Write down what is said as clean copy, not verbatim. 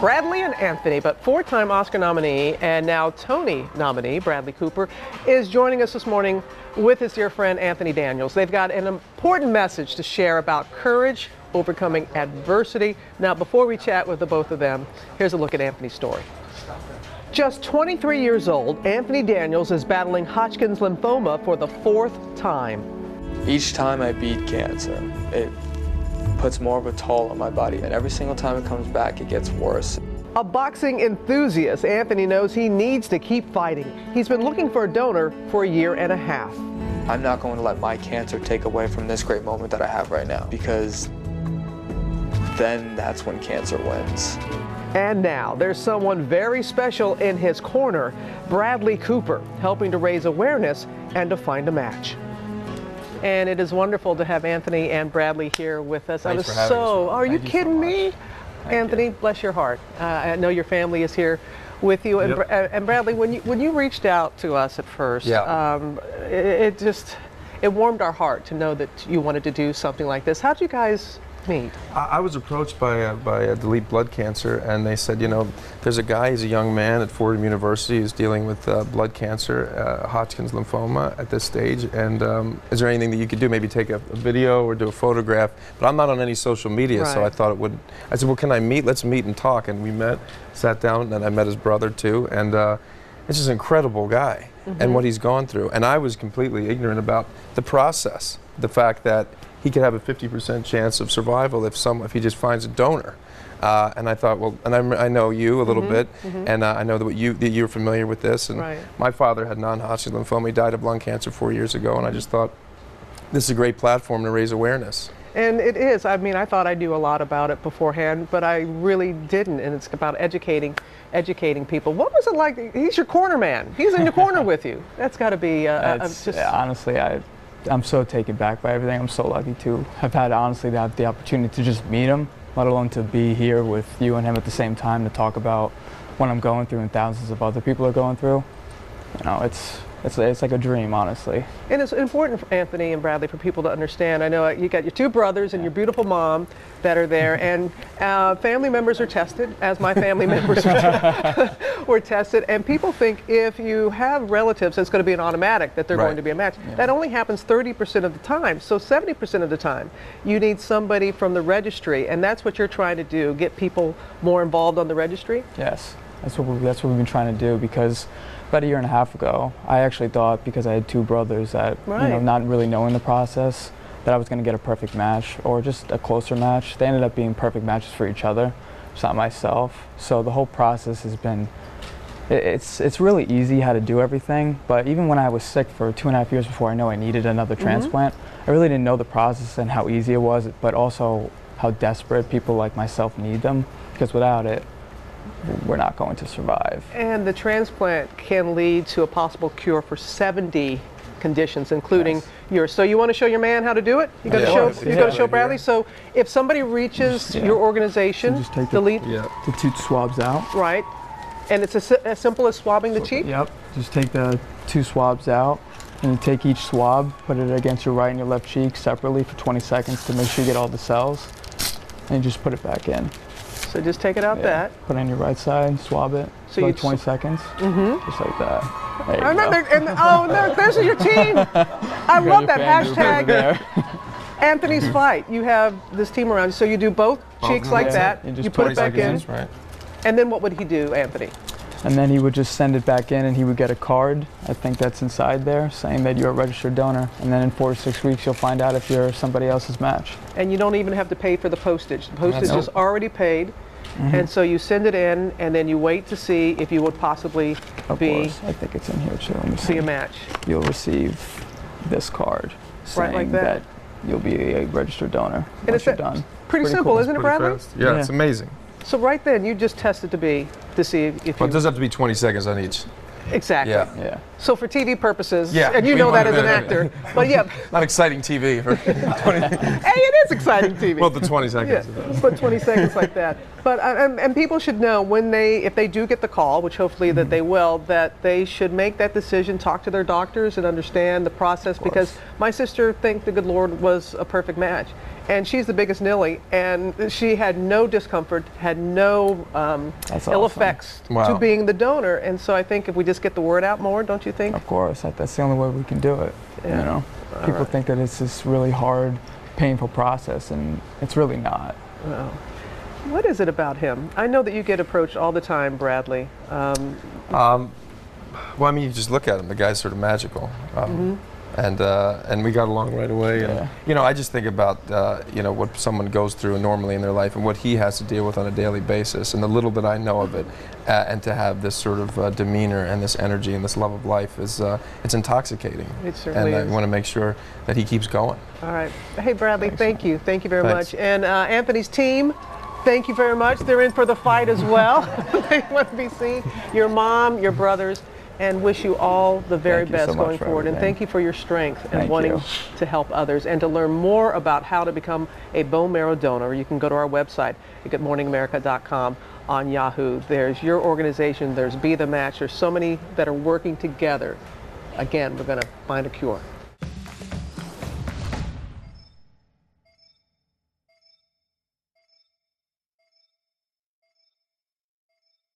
Bradley and Anthony, but four-time Oscar nominee and now Tony nominee Bradley Cooper is joining us this morning with his dear friend Anthony Daniels. They've got an important message to share about courage, overcoming adversity. Now, before we chat with the both of them, here's a look at Anthony's story. Just 23 years old, Anthony Daniels is battling Hodgkin's lymphoma for the fourth time. Each time I beat cancer, it puts more of a toll on my body, and every single time it comes back, it gets worse. A boxing enthusiast, Anthony knows he needs to keep fighting. He's been looking for a donor for a year and a half. I'm not going to let my cancer take away from this great moment that I have right now, because then that's when cancer wins. And now there's someone very special in his corner, Bradley Cooper, helping to raise awareness and to find a match. And it is wonderful to have Anthony and Bradley here with us. Thanks for having us. Are you kidding me? Anthony, you. Bless your heart. I know your family is here with you. And, Yep. and Bradley, when you reached out to us at first, Yeah. it warmed our heart to know that you wanted to do something like this. How'd you guys meet? I was approached by Delete Blood Cancer, and they said, you know, there's a guy, he's a young man at Fordham University who's dealing with blood cancer, Hodgkin's lymphoma at this stage, and is there anything that you could do, maybe take a video or do a photograph? But I'm not on any social media, so I thought it would, I said, well, can I meet? Let's meet and talk, and we met, sat down, and I met his brother too, and it's just an incredible guy and what he's gone through. And I was completely ignorant about the process, the fact that he could have a 50% chance of survival if he just finds a donor. And I thought, well, and I know you a little bit, and I know that you're familiar with this. And my father had non-Hodgkin lymphoma. He died of lung cancer 4 years ago, and I just thought this is a great platform to raise awareness. And it is. I mean, I thought I knew a lot about it beforehand, but I really didn't. And it's about educating people. What was it like? He's your corner man. He's in the corner with you. That's got to be honestly, I'm so taken back by everything. I'm so lucky to have had, honestly, the opportunity to just meet him, let alone to be here with you and him at the same time to talk about what I'm going through and thousands of other people are going through. You know, it's like a dream, honestly. And it's important for Anthony and Bradley for people to understand. I know you got your two brothers and your beautiful mom that are there, and family members are tested, as my family members were tested. And people think if you have relatives, it's going to be an automatic that they're going to be a match. Yeah. That only happens 30% of the time. So 70% of the time, you need somebody from the registry, and that's what you're trying to do, get people more involved on the registry? Yes, that's what we've been trying to do, because about a year and a half ago, I actually thought, because I had two brothers, that you know, not really knowing the process, that I was going to get a perfect match or just a closer match. They ended up being perfect matches for each other, just not myself. So the whole process has been, it's really easy how to do everything. But even when I was sick for 2.5 years before I know I needed another transplant, I really didn't know the process and how easy it was, but also how desperate people like myself need them, because without it, we're not going to survive. And the transplant can lead to a possible cure for 70 conditions, including yours. So you want to show your man how to do it? You got to show Bradley. So if somebody reaches your organization, just take delete the two swabs out. Right. And it's as simple as swabbing the cheek? Yep. Just take the two swabs out, and you take each swab, put it against your right and your left cheek separately for 20 seconds to make sure you get all the cells, and you just put it back in. So just take it out that. Put it on your right side, swab it, so like 20 seconds, just like that. There you go. Oh, no, there's your team. I love that hashtag. Anthony's Fight. You have this team around you, so you do both cheeks like that. You put it back in. And then what would he do, Anthony? And then he would just send it back in, and he would get a card, I think that's inside there, saying that you're a registered donor. And then in 4 to 6 weeks, you'll find out if you're somebody else's match. And you don't even have to pay for the postage. The postage is already paid. And so you send it in, and then you wait to see if you would possibly Of course. I think it's in here too. Let me see. A match. You'll receive this card saying like that you'll be a registered donor once you're done. Pretty simple, cool. isn't it, Bradley? Yeah, it's amazing. So right then, you just tested to see if Well, it does have to be 20 seconds on each. Exactly. Yeah. So for TV purposes, Yeah, and you we know that wanted as an that. actor, but yeah, Not exciting TV for 20. hey, it is exciting TV. Well, the 20 seconds. Yeah, put 20 seconds like that. But and people should know if they do get the call, which hopefully that they will, that they should make that decision, talk to their doctors, and understand the process. Because my sister, thank the good Lord, was a perfect match, and she's the biggest nilly, and she had no discomfort, had no ill effects to being the donor. And so I think if we just get the word out more, don't you think? Of course, that's the only way we can do it. Yeah. You know, people think that it's this really hard, painful process, and it's really not. Well, what is it about him? I know that you get approached all the time, Bradley. Well, I mean, you just look at him. The guy's sort of magical, and we got along right away. And you know, I just think about you know, what someone goes through normally in their life and what he has to deal with on a daily basis, and the little that I know of it, and to have this sort of demeanor and this energy and this love of life is it's intoxicating. It certainly and is. I want to make sure that he keeps going. All right. Hey, Bradley, thank you very Thanks. much. And Anthony's team, thank you very much. They're in for the fight as well. They want to be seen. Your mom, your brothers, and wish you all the very best so much going for forward. And everything. thank you for your strength and Thank wanting you. to help others. And to learn more about how to become a bone marrow donor, you can go to our website at goodmorningamerica.com. On Yahoo. There's your organization, there's Be the Match. There's so many that are working together. Again, we're going to find a cure.